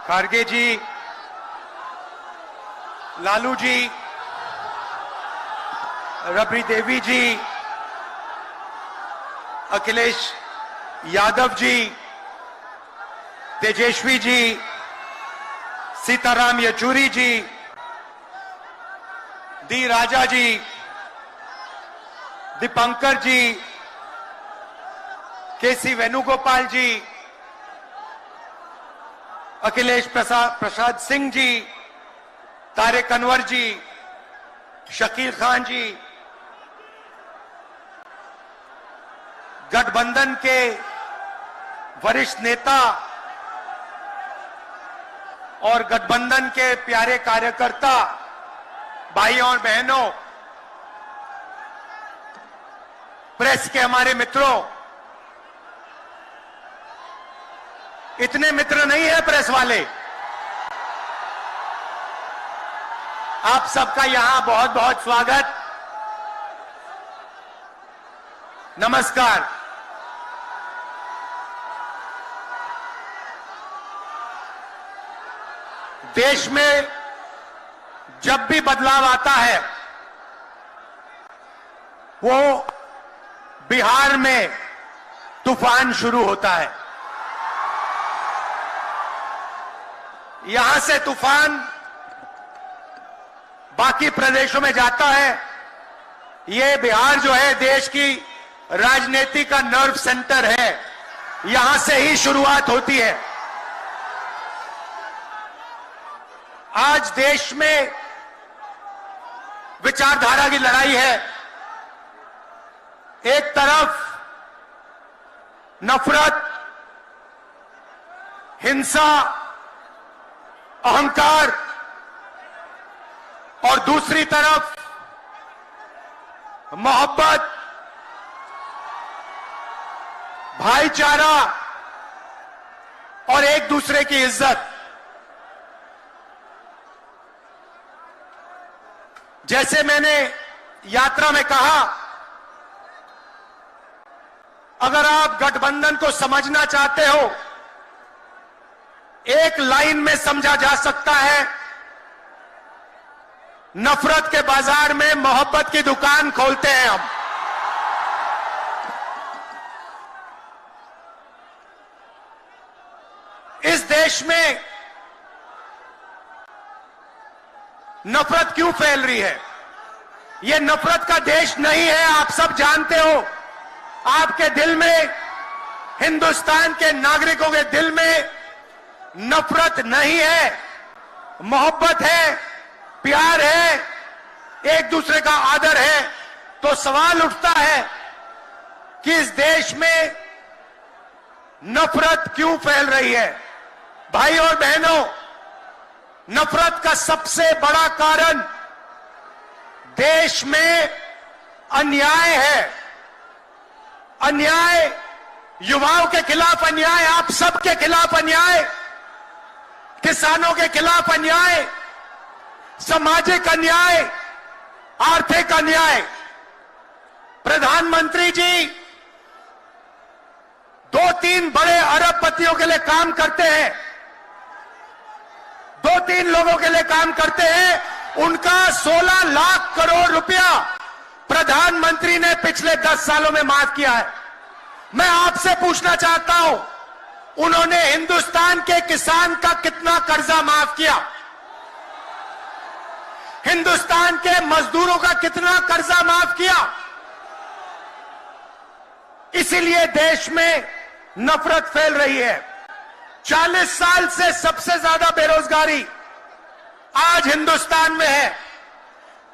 खारगे जी, लालू जी, रबड़ी देवी जी, अखिलेश यादव जी, तेजस्वी जी, सीताराम येचुरी जी, D राजा जी, दीपंकर जी, केसी वेणुगोपाल जी, अखिलेश प्रसाद सिंह जी, तारिक अनवर जी, शकील खान जी, गठबंधन के वरिष्ठ नेता और गठबंधन के प्यारे कार्यकर्ता, भाइयों और बहनों, प्रेस के हमारे मित्रों, इतने मित्र नहीं है प्रेस वाले। आप सबका यहां बहुत बहुत स्वागत, नमस्कार। देश में जब भी बदलाव आता है वो बिहार में तूफान शुरू होता है। यहां से तूफान बाकी प्रदेशों में जाता है। ये बिहार जो है देश की राजनीति का नर्व सेंटर है, यहां से ही शुरुआत होती है। आज देश में विचारधारा की लड़ाई है। एक तरफ नफरत, हिंसा, अहंकार और दूसरी तरफ मोहब्बत, भाईचारा और एक दूसरे की इज्जत। जैसे मैंने यात्रा में कहा, अगर आप गठबंधन को समझना चाहते हो, एक लाइन में समझा जा सकता है, नफरत के बाजार में मोहब्बत की दुकान खोलते हैं हम। इस देश में नफरत क्यों फैल रही है? यह नफरत का देश नहीं है, आप सब जानते हो। आपके दिल में, हिंदुस्तान के नागरिकों के दिल में नफरत नहीं है, मोहब्बत है, प्यार है, एक दूसरे का आदर है। तो सवाल उठता है कि इस देश में नफरत क्यों फैल रही है? भाई और बहनों, नफरत का सबसे बड़ा कारण देश में अन्याय है। अन्याय, युवाओं के खिलाफ अन्याय, आप सबके खिलाफ अन्याय, किसानों के खिलाफ अन्याय, सामाजिक अन्याय, आर्थिक अन्याय। प्रधानमंत्री जी 2-3 बड़े अरबपतियों के लिए काम करते हैं, 2-3 लोगों के लिए काम करते हैं। उनका 16 लाख करोड़ रुपया प्रधानमंत्री ने पिछले 10 सालों में माफ किया है। मैं आपसे पूछना चाहता हूं, उन्होंने हिंदुस्तान के किसान का कितना कर्जा माफ किया? हिंदुस्तान के मजदूरों का कितना कर्जा माफ किया? इसीलिए देश में नफरत फैल रही है। 40 साल से सबसे ज्यादा बेरोजगारी आज हिंदुस्तान में है।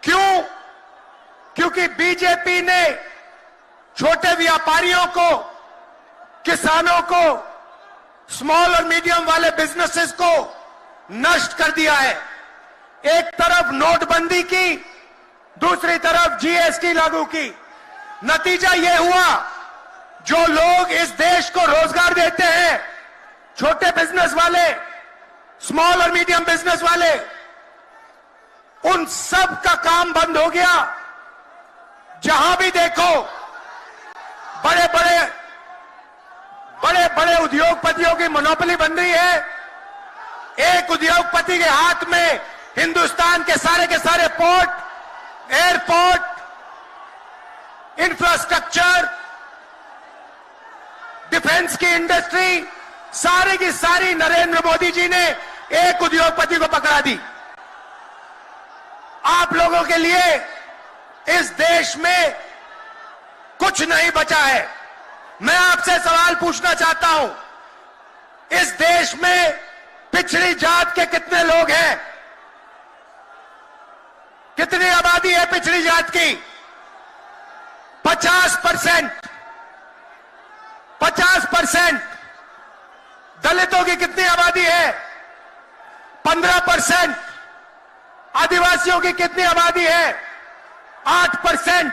क्यों? क्योंकि बीजेपी ने छोटे व्यापारियों को, किसानों को, स्मॉल और मीडियम वाले बिजनेसेस को नष्ट कर दिया है। एक तरफ नोटबंदी की, दूसरी तरफ जीएसटी लागू की। नतीजा यह हुआ, जो लोग इस देश को रोजगार देते हैं, छोटे बिजनेस वाले, स्मॉल और मीडियम बिजनेस वाले, उन सब का काम बंद हो गया। जहां भी देखो बड़े बड़े उद्योगपतियों की मोनोपोली बन रही है। एक उद्योगपति के हाथ में हिंदुस्तान के सारे पोर्ट, एयरपोर्ट, इंफ्रास्ट्रक्चर, डिफेंस की इंडस्ट्री, सारी की सारी नरेंद्र मोदी जी ने एक उद्योगपति को पकड़ा दी। आप लोगों के लिए इस देश में कुछ नहीं बचा है। मैं आपसे सवाल पूछना चाहता हूं, इस देश में पिछड़ी जात के कितने लोग हैं? कितनी आबादी है पिछड़ी जात की? 50%। 50%। दलितों की कितनी आबादी है? 15%। आदिवासियों की कितनी आबादी है? 8%।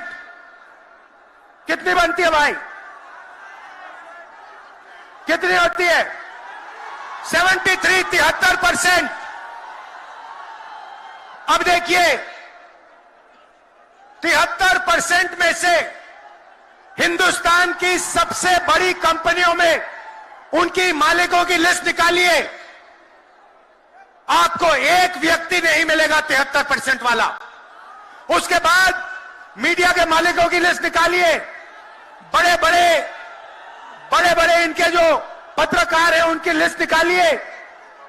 कितनी बनती है भाई? कितनी होती है? 73% अब देखिए, 73% में से हिंदुस्तान की सबसे बड़ी कंपनियों में उनकी मालिकों की लिस्ट निकालिए, आपको एक व्यक्ति नहीं मिलेगा 73% वाला। उसके बाद मीडिया के मालिकों की लिस्ट निकालिए, बड़े बड़े इनके जो पत्रकार हैं उनकी लिस्ट निकालिए,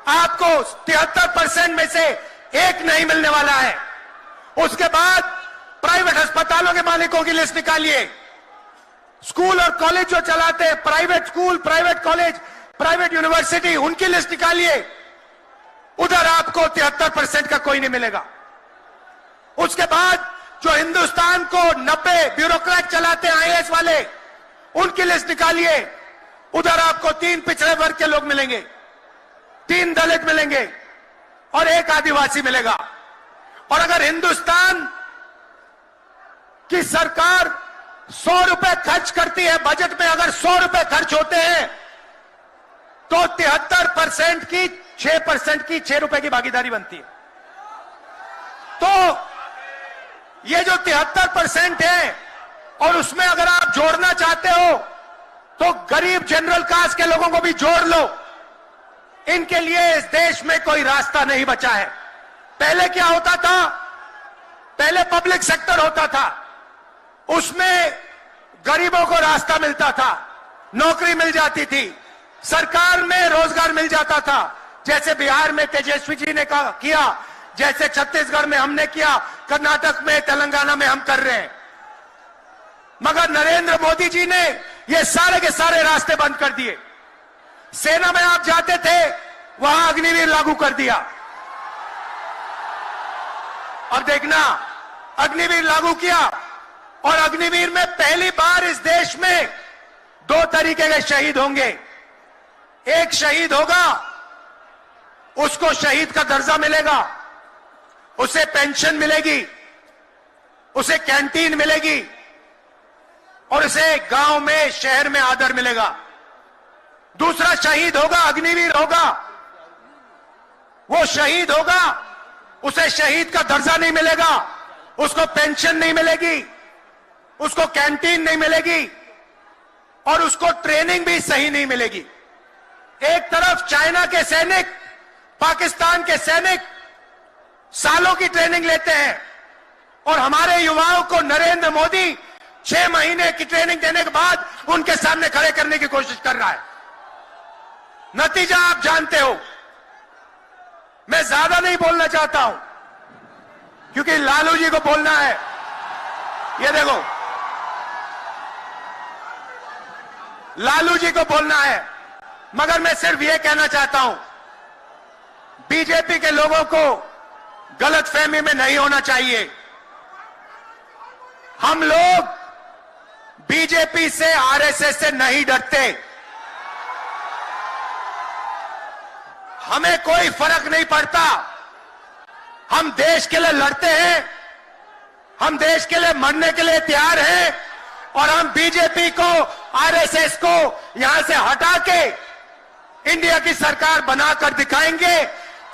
आपको 73% में से एक नहीं मिलने वाला है। उसके बाद प्राइवेट अस्पतालों के मालिकों की लिस्ट निकालिए, स्कूल और कॉलेज जो चलाते हैं, private school, private college, private university, उनकी लिस्ट निकालिए, उधर आपको 73% का कोई नहीं मिलेगा। उसके बाद जो हिंदुस्तान को 90 ब्यूरोक्रेट चलाते हैं, आईएएस वाले, उनकी लिस्ट निकालिए, उधर आपको 3 पिछड़े वर्ग के लोग मिलेंगे, 3 दलित मिलेंगे और 1 आदिवासी मिलेगा। और अगर हिंदुस्तान की सरकार 100 रुपए खर्च करती है, बजट में अगर 100 रुपए खर्च होते हैं तो 73% की 6% की 6 रुपए की भागीदारी बनती है। तो ये जो 73% है, और उसमें अगर आप जोड़ना चाहते हो तो गरीब जनरल कास्ट के लोगों को भी जोड़ लो। इनके लिए इस देश में कोई रास्ता नहीं बचा है। पहले क्या होता था? पहले पब्लिक सेक्टर होता था, उसमें गरीबों को रास्ता मिलता था, नौकरी मिल जाती थी, सरकार में रोजगार मिल जाता था, जैसे बिहार में तेजस्वी जी ने किया, जैसे छत्तीसगढ़ में हमने किया, कर्नाटक में, तेलंगाना में हम कर रहे हैं। मगर नरेंद्र मोदी जी ने ये सारे के सारे रास्ते बंद कर दिए। सेना में आप जाते थे, वहां अग्निवीर लागू कर दिया। अब देखना, अग्निवीर लागू किया, और अग्निवीर में पहली बार इस देश में 2 तरीके के शहीद होंगे। एक शहीद होगा, उसको शहीद का दर्जा मिलेगा, उसे पेंशन मिलेगी, उसे कैंटीन मिलेगी, और उसे गांव में, शहर में आदर मिलेगा। दूसरा शहीद होगा, अग्निवीर होगा, वो शहीद होगा, उसे शहीद का दर्जा नहीं मिलेगा, उसको पेंशन नहीं मिलेगी, उसको कैंटीन नहीं मिलेगी, और उसको ट्रेनिंग भी सही नहीं मिलेगी। एक तरफ चाइना के सैनिक, पाकिस्तान के सैनिक सालों की ट्रेनिंग लेते हैं, और हमारे युवाओं को नरेंद्र मोदी 6 महीने की ट्रेनिंग देने के बाद उनके सामने खड़े करने की कोशिश कर रहा है। नतीजा आप जानते हो। मैं ज्यादा नहीं बोलना चाहता हूं, क्योंकि लालू जी को बोलना है। ये देखो, लालू जी को बोलना है, मगर मैं सिर्फ ये कहना चाहता हूं, बीजेपी के लोगों को गलतफहमी में नहीं होना चाहिए। हम लोग बीजेपी से, आरएसएस से नहीं डरते। हमें कोई फर्क नहीं पड़ता। हम देश के लिए लड़ते हैं, हम देश के लिए मरने के लिए तैयार हैं, और हम बीजेपी को, आरएसएस को यहां से हटा के इंडिया की सरकार बनाकर दिखाएंगे।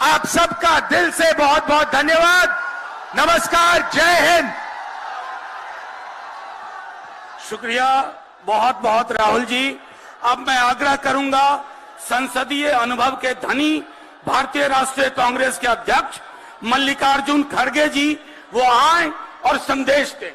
आप सबका दिल से बहुत बहुत धन्यवाद। नमस्कार, जय हिंद। शुक्रिया बहुत बहुत राहुल जी। अब मैं आग्रह करूंगा संसदीय अनुभव के धनी भारतीय राष्ट्रीय कांग्रेस के अध्यक्ष मल्लिकार्जुन खड़गे जी वो आए और संदेश दें।